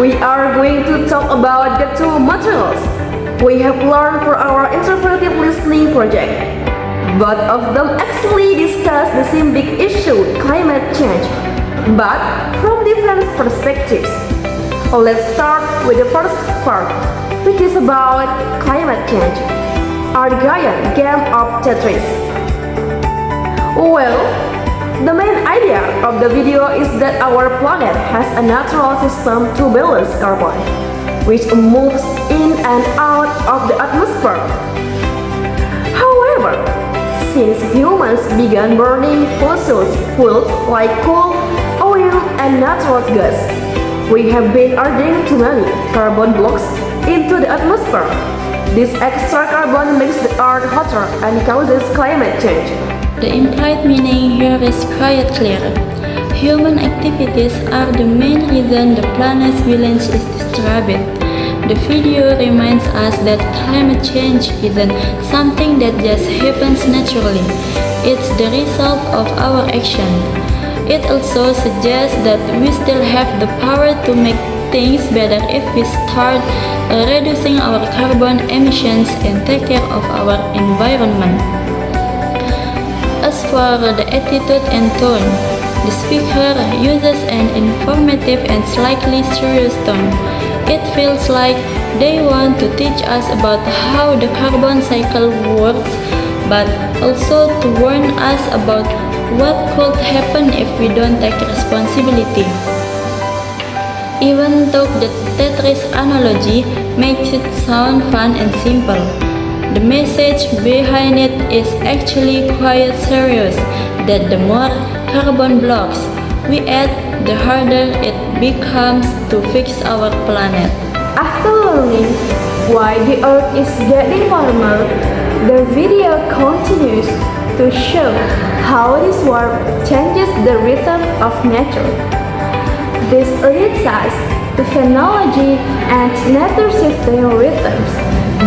we are going to talk about the two materials we have learned for our interpretive listening project. Both of them actually discuss the same big issue, climate change, but from different perspectives. Let's start with the first part, which is about climate change. Argaian game of Tetris. Well, the main idea of the video is that our planet has a natural system to balance carbon, which moves in and out of the atmosphere. However, since humans began burning fossil fuels like coal, oil, and natural gas, we have been adding too many carbon blocks into the atmosphere. This extra carbon makes the earth hotter and causes climate change. The implied meaning here is quite clear. Human activities are the main reason the planet's balance is disturbed. The video reminds us that climate change isn't something that just happens naturally. It's the result of our action. It also suggests that we still have the power to make things better if we start reducing our carbon emissions and take care of our environment. As for the attitude and tone, the speaker uses an informative and slightly serious tone. It feels like they want to teach us about how the carbon cycle works, but also to warn us about what could happen if we don't take responsibility. Even though the Tetris analogy makes it sound fun and simple, the message behind it is actually quite serious, that the more carbon blocks we add, the harder it becomes to fix our planet. After learning why the earth is getting warmer, the video continues to show how this warmth changes the rhythm of nature. This leads us to phenology and nature shifting rhythms,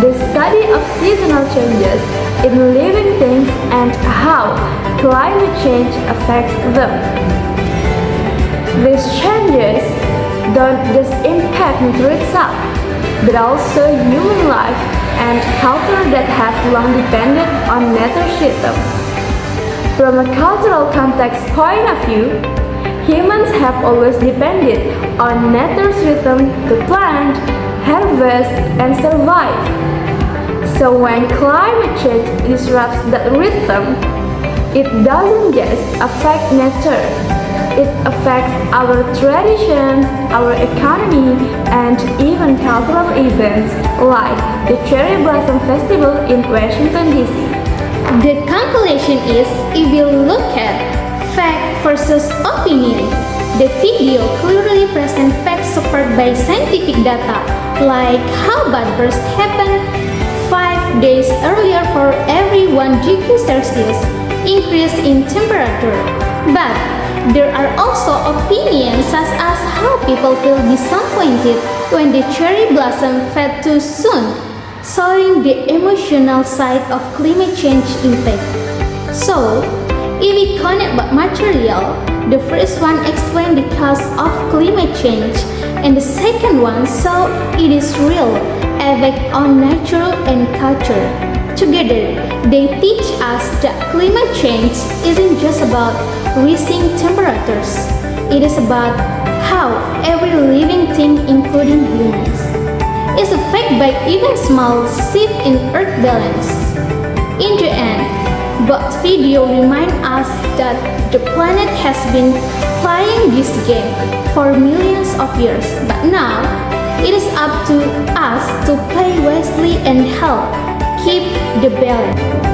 the study of seasonal changes in living things and how climate change affects them. These changes don't just impact nature itself, but also human life and culture that have long depended on nature's rhythm. From a cultural context point of view, humans have always depended on nature's rhythm to plant, harvest, and survive. So when climate change disrupts that rhythm, it doesn't just affect nature, it affects our traditions, our economy, and even cultural events like the Cherry Blossom Festival in Washington, D.C. The conclusion is, if we look at fact versus opinion, the video clearly presents facts supported by scientific data, like how bad bursts happen 5 days earlier for every 1 degree Celsius increase in temperature. But there are also opinions such as how people feel disappointed when the cherry blossom fade too soon, showing the emotional side of climate change impact. So, if we connect by material, the first one explains the cause of climate change, and the second one shows it is real effect on nature and culture. Together, they teach us that climate change isn't just about rising temperatures. It is about how every living thing, including humans, is affected by even small shift in Earth balance. In the end, both videos remind us that the planet has been playing this game for millions of years, but now it is up to us to play wisely and help keep the balance.